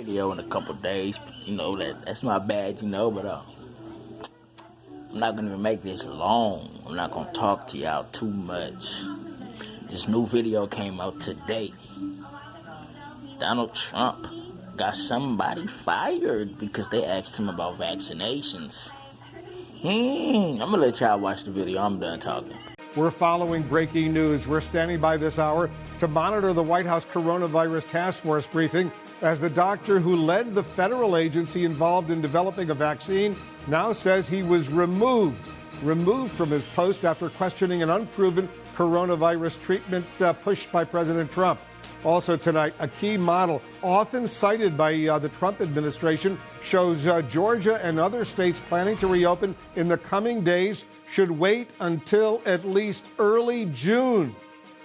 Video in a couple days, that's my bad, but I'm not gonna make this long. I'm not gonna talk to y'all too much. This new video came out today. Donald Trump got somebody fired because they asked him about vaccinations. I'm gonna let y'all watch the video. I'm done talking. We're following breaking news. We're standing by this hour to monitor the White House coronavirus task force briefing as the doctor who led the federal agency involved in developing a vaccine now says he was removed from his post after questioning an unproven coronavirus treatment pushed by President Trump. Also tonight, a key model often cited by the Trump administration shows Georgia and other states planning to reopen in the coming days should wait until at least early June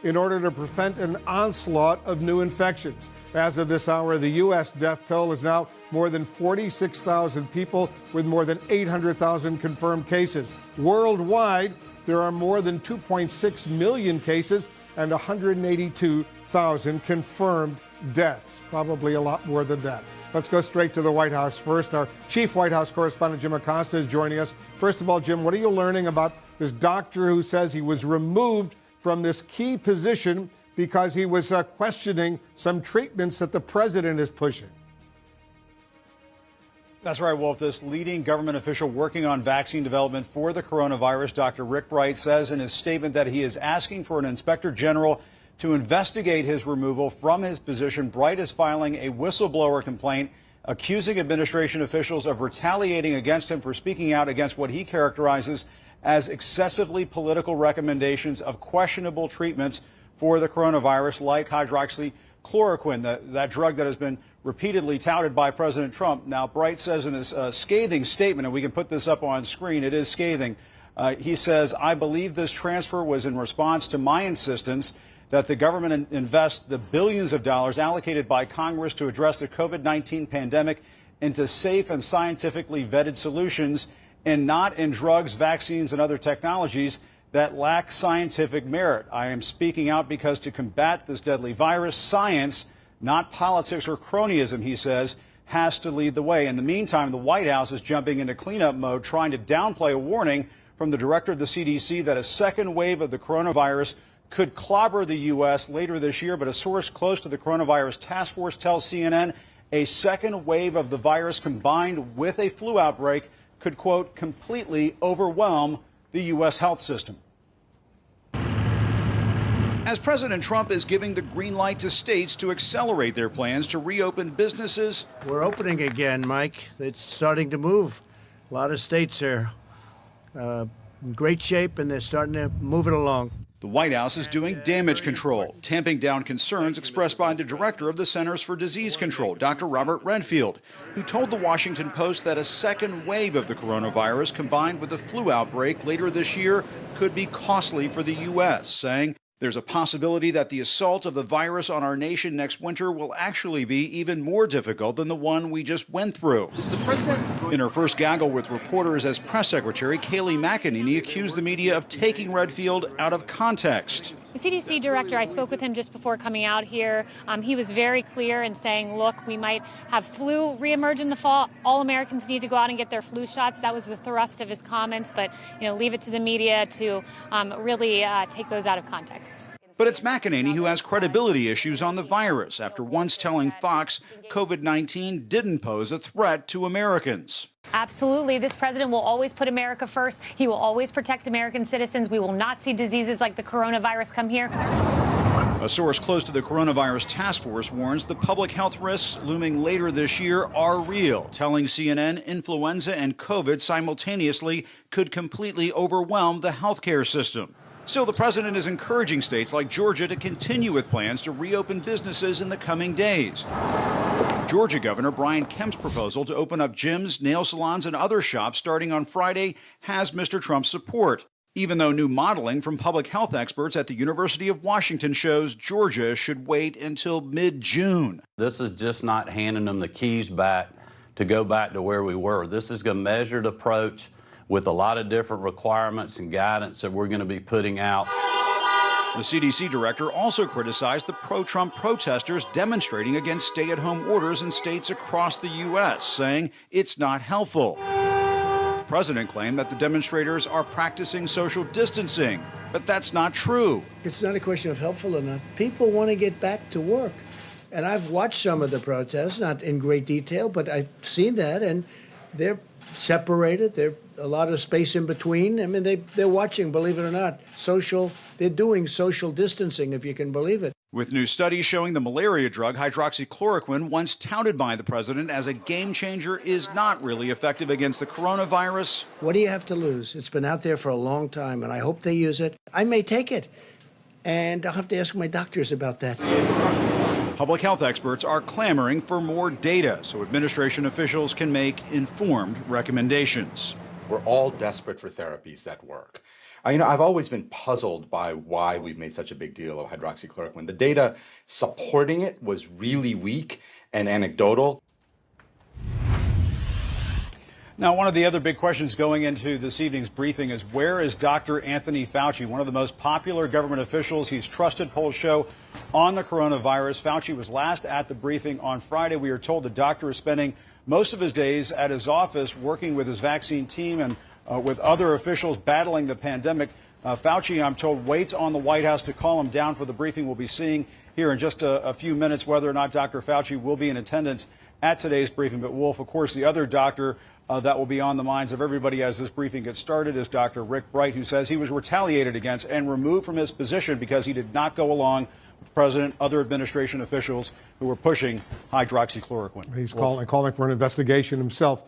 in order to prevent an onslaught of new infections. As of this hour, the U.S. death toll is now more than 46,000 people with more than 800,000 confirmed cases. Worldwide, there are more than 2.6 million cases and 182,000 confirmed deaths. Probably a lot more than that. Let's go straight to the White House first. Our chief White House correspondent, Jim Acosta, is joining us. First of all, Jim, what are you learning about this doctor who says he was removed from this key position because he was questioning some treatments that the president is pushing? That's right, Wolf. This leading government official working on vaccine development for the coronavirus, Dr. Rick Bright, says in his statement that he is asking for an inspector general to investigate his removal from his position. Bright is filing a whistleblower complaint accusing administration officials of retaliating against him for speaking out against what he characterizes as excessively political recommendations of questionable treatments for the coronavirus, like hydroxychloroquine, that drug that has been repeatedly touted by President Trump. Now, Bright says in his scathing statement, and we can put this up on screen, it is scathing. He says, "I believe this transfer was in response to my insistence that the government invest the billions of dollars allocated by Congress to address the COVID-19 pandemic into safe and scientifically vetted solutions and not in drugs, vaccines, and other technologies that lack scientific merit. I am speaking out because to combat this deadly virus, science, not politics or cronyism," he says, has to lead the way. In the meantime, the White House is jumping into cleanup mode, trying to downplay a warning from the director of the CDC that a second wave of the coronavirus could clobber the U.S. later this year. But a source close to the coronavirus task force tells CNN a second wave of the virus combined with a flu outbreak could, quote, completely overwhelm the U.S. health system. As President Trump is giving the green light to states to accelerate their plans to reopen businesses. We're opening again, Mike. It's starting to move. A lot of states are in great shape, and they're starting to move it along. The White House is doing damage control, tamping down concerns expressed by the director of the Centers for Disease Control, Dr. Robert Redfield, who told the Washington Post that a second wave of the coronavirus combined with a flu outbreak later this year could be costly for the U.S., saying there's a possibility that the assault of the virus on our nation next winter will actually be even more difficult than the one we just went through. In her first gaggle with reporters as press secretary, Kayleigh McEnany accused the media of taking Redfield out of context. The CDC director, I spoke with him just before coming out here. He was very clear in saying, look, we might have flu reemerge in the fall. All Americans need to go out and get their flu shots. That was the thrust of his comments. But, leave it to the media to really take those out of context. But it's McEnany who has credibility issues on the virus after once telling Fox COVID-19 didn't pose a threat to Americans. Absolutely. This president will always put America first. He will always protect American citizens. We will not see diseases like the coronavirus come here. A source close to the coronavirus task force warns the public health risks looming later this year are real, telling CNN influenza and COVID simultaneously could completely overwhelm the healthcare system. Still, the president is encouraging states like Georgia to continue with plans to reopen businesses in the coming days. Georgia Governor Brian Kemp's proposal to open up gyms, nail salons, and other shops starting on Friday has Mr. Trump's support, even though new modeling from public health experts at the University of Washington shows Georgia should wait until mid-June. This is just not handing them the keys back to go back to where we were. This is a measured approach with a lot of different requirements and guidance that we're going to be putting out. The CDC director also criticized the pro-Trump protesters demonstrating against stay-at-home orders in states across the U.S., saying it's not helpful. The president claimed that the demonstrators are practicing social distancing, but that's not true. It's not a question of helpful or not. People want to get back to work. And I've watched some of the protests, not in great detail, but I've seen that, and they're separated. There's a lot of space in between. I mean, they're watching, believe it or not, they're doing social distancing, if you can believe it. With new studies showing the malaria drug hydroxychloroquine, once touted by the president as a game changer, is not really effective against the coronavirus. What do you have to lose? It's been out there for a long time, and I hope they use it. I may take it, and I'll have to ask my doctors about that. Public health experts are clamoring for more data so administration officials can make informed recommendations. We're all desperate for therapies that work. I've always been puzzled by why we've made such a big deal of hydroxychloroquine. The data supporting it was really weak and anecdotal. Now, one of the other big questions going into this evening's briefing is, where is Dr. Anthony Fauci, one of the most popular government officials? He's trusted, polls show, on the coronavirus. Fauci was last at the briefing on Friday. We are told the doctor is spending most of his days at his office working with his vaccine team and with other officials battling the pandemic. Fauci, I'm told, waits on the White House to call him down for the briefing. We'll be seeing here in just a few minutes whether or not Dr. Fauci will be in attendance at today's briefing. But, Wolf, of course, the other doctor that will be on the minds of everybody as this briefing gets started is Dr. Rick Bright, who says he was retaliated against and removed from his position because he did not go along with the president, other administration officials who were pushing hydroxychloroquine. He's calling for an investigation himself.